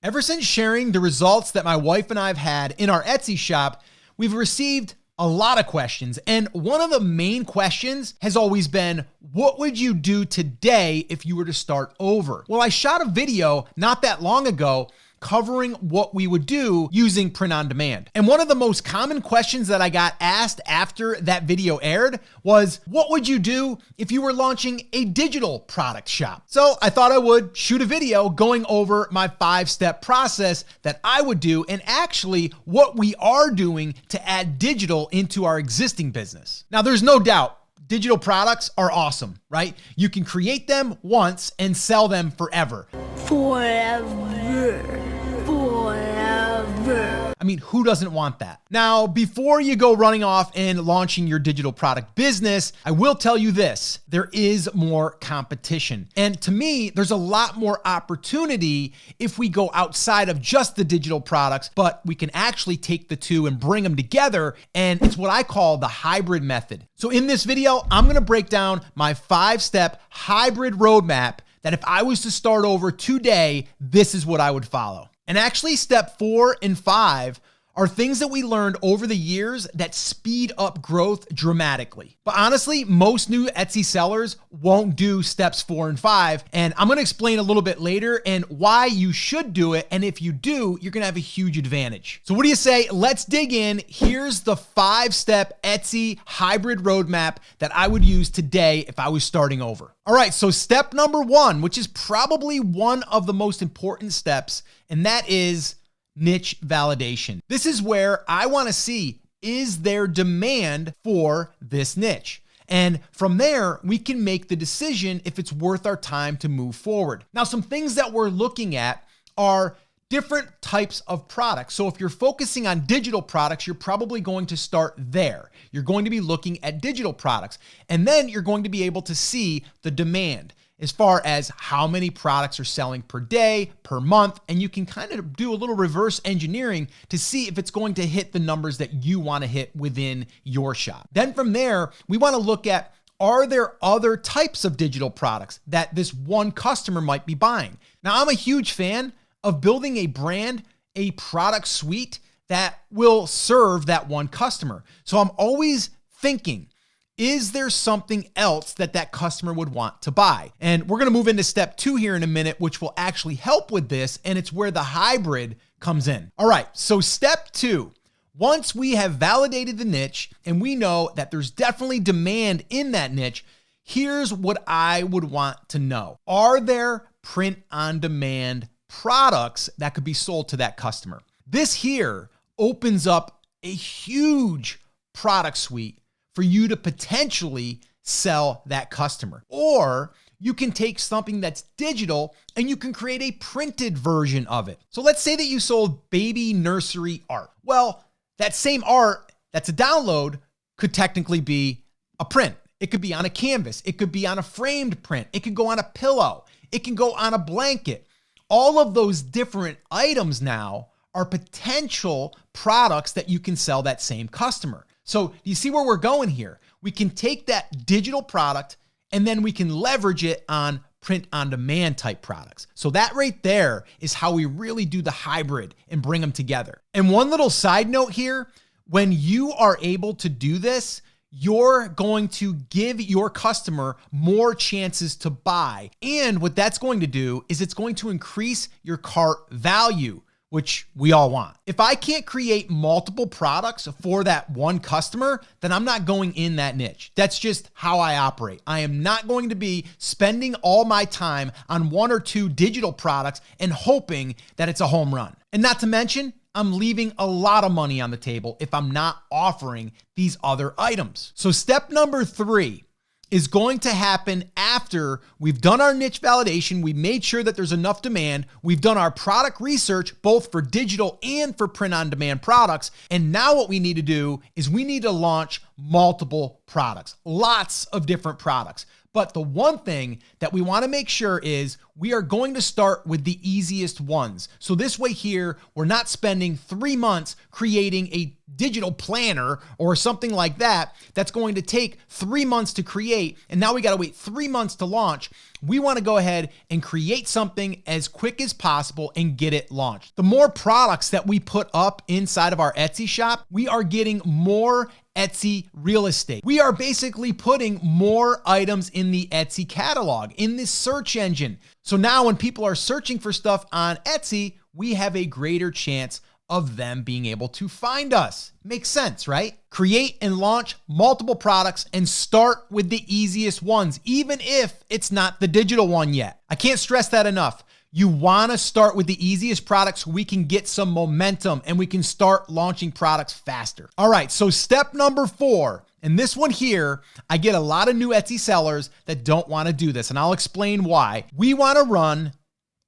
Ever since sharing the results that my wife and I have had in our Etsy shop, we've received a lot of questions. And one of the main questions has always been, what would you do today if you were to start over? Well, I shot a video not that long ago covering what we would do using print on demand. And one of the most common questions that I got asked after that video aired was, what would you do if you were launching a digital product shop? So I thought I would shoot a video going over my 5-step process that I would do, and actually what we are doing to add digital into our existing business. Now, there's no doubt digital products are awesome, right? You can create them once and sell them forever. Forever. I mean, who doesn't want that? Now, before you go running off and launching your digital product business, I will tell you this, there is more competition. And to me, there's a lot more opportunity if we go outside of just the digital products, but we can actually take the two and bring them together. And it's what I call the hybrid method. So in this video, I'm gonna break down my 5-step hybrid roadmap that if I was to start over today, this is what I would follow. And actually, step 4 and 5 are things that we learned over the years that speed up growth dramatically. But honestly, most new Etsy sellers won't do steps 4 and 5. And I'm gonna explain a little bit later and why you should do it. And if you do, you're gonna have a huge advantage. So what do you say? Let's dig in. Here's the 5-step Etsy hybrid roadmap that I would use today if I was starting over. All right, so step number 1, which is probably one of the most important steps, and that is niche validation. This is where I want to see, is there demand for this niche? And from there, we can make the decision if it's worth our time to move forward. Now, some things that we're looking at are different types of products. So if you're focusing on digital products, you're probably going to start there. You're going to be looking at digital products, and then you're going to be able to see the demand as far as how many products are selling per day, per month, and you can kind of do a little reverse engineering to see if it's going to hit the numbers that you want to hit within your shop. Then from there, we want to look at, are there other types of digital products that this one customer might be buying? Now, I'm a huge fan of building a brand, a product suite that will serve that one customer. So I'm always thinking, is there something else that that customer would want to buy? And we're going to move into step 2 here in a minute, which will actually help with this. And it's where the hybrid comes in. All right. So step 2, once we have validated the niche and we know that there's definitely demand in that niche, here's what I would want to know. Are there print on demand products that could be sold to that customer? This here opens up a huge product suite for you to potentially sell that customer. Or you can take something that's digital and you can create a printed version of it. So let's say that you sold baby nursery art. Well, that same art that's a download could technically be a print. It could be on a canvas. It could be on a framed print. It could go on a pillow. It can go on a blanket. All of those different items now are potential products that you can sell that same customer. So you see where we're going here? We can take that digital product and then we can leverage it on print on demand type products. So that right there is how we really do the hybrid and bring them together. And one little side note here, when you are able to do this, you're going to give your customer more chances to buy. And what that's going to do is it's going to increase your cart value, which we all want. If I can't create multiple products for that one customer, then I'm not going in that niche. That's just how I operate. I am not going to be spending all my time on 1 or 2 digital products and hoping that it's a home run. And not to mention, I'm leaving a lot of money on the table if I'm not offering these other items. So step number 3 is going to happen after we've done our niche validation. We made sure that there's enough demand. We've done our product research, both for digital and for print on demand products. And now what we need to do is we need to launch multiple products, lots of different products. But the one thing that we want to make sure is we are going to start with the easiest ones. So this way here, we're not spending 3 months creating a digital planner or something like that that's going to take 3 months to create, and now we got to wait 3 months to launch. We want to go ahead and create something as quick as possible and get it launched. The more products that we put up inside of our Etsy shop, we are getting more Etsy real estate. We are basically putting more items in the Etsy catalog, in this search engine. So now when people are searching for stuff on Etsy, we have a greater chance of them being able to find us. Makes sense, right? Create and launch multiple products and start with the easiest ones, even if it's not the digital one yet. I can't stress that enough. You want to start with the easiest products so we can get some momentum and we can start launching products faster. All right, so step number 4, and this one here, I get a lot of new Etsy sellers that don't want to do this, and I'll explain why. We want to run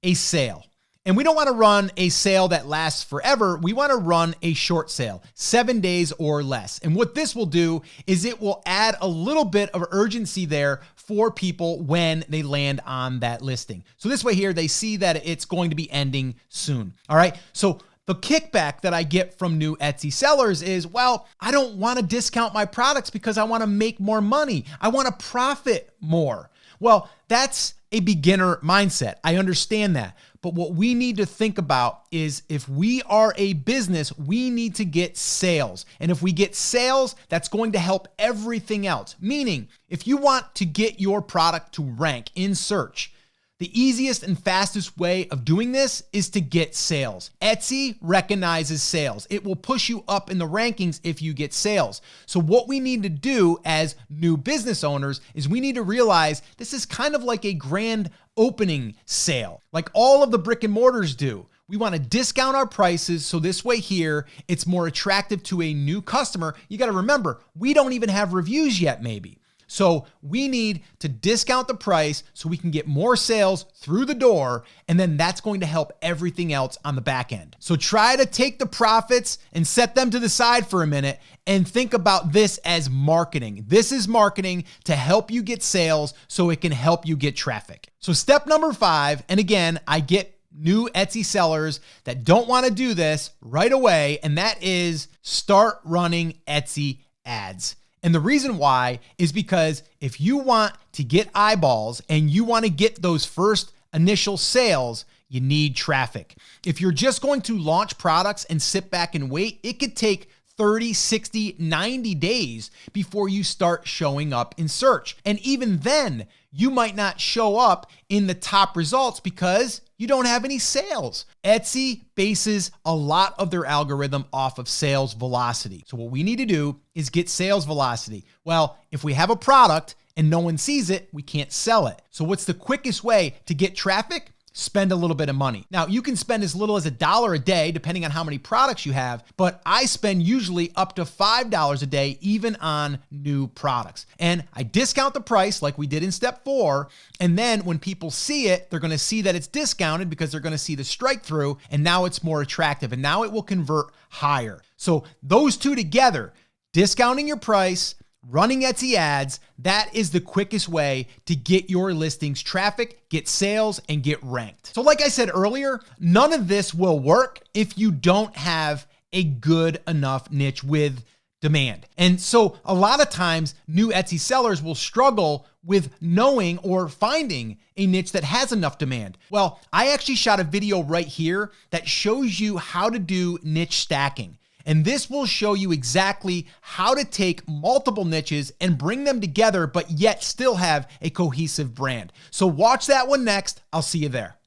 a sale. And we don't want to run a sale that lasts forever. We want to run a short sale, 7 days or less. And what this will do is it will add a little bit of urgency there for people when they land on that listing. So this way here, they see that it's going to be ending soon. All right. So the kickback that I get from new Etsy sellers is, well, I don't want to discount my products because I want to make more money. I want to profit more. Well, that's a beginner mindset. I understand that. But what we need to think about is if we are a business, we need to get sales. And if we get sales, that's going to help everything else. Meaning, if you want to get your product to rank in search, the easiest and fastest way of doing this is to get sales. Etsy recognizes sales. It will push you up in the rankings if you get sales. So what we need to do as new business owners is we need to realize this is kind of like a grand opening sale, like all of the brick and mortars do. We want to discount our prices so this way here, it's more attractive to a new customer. You got to remember, we don't even have reviews yet, maybe. So we need to discount the price so we can get more sales through the door, and then that's going to help everything else on the back end. So try to take the profits and set them to the side for a minute and think about this as marketing. This is marketing to help you get sales so it can help you get traffic. So step number 5, and again, I get new Etsy sellers that don't want to do this right away, and that is start running Etsy ads. And the reason why is because if you want to get eyeballs and you want to get those first initial sales, you need traffic. If you're just going to launch products and sit back and wait, it could take 30, 60, 90 days before you start showing up in search. And even then, you might not show up in the top results because you don't have any sales. Etsy bases a lot of their algorithm off of sales velocity. So what we need to do is get sales velocity. Well, if we have a product and no one sees it, we can't sell it. So what's the quickest way to get traffic? Spend a little bit of money. Now, you can spend as little as $1 a day, depending on how many products you have, but I spend usually up to $5 a day, even on new products. And I discount the price like we did in step 4. And then when people see it, they're gonna see that it's discounted because they're gonna see the strike through, and now it's more attractive, and now it will convert higher. So those two together, discounting your price, running Etsy ads, that is the quickest way to get your listings traffic, get sales, and get ranked. So like I said earlier, none of this will work if you don't have a good enough niche with demand. And so a lot of times new Etsy sellers will struggle with knowing or finding a niche that has enough demand. Well, I actually shot a video right here that shows you how to do niche stacking. And this will show you exactly how to take multiple niches and bring them together, but yet still have a cohesive brand. So watch that one next. I'll see you there.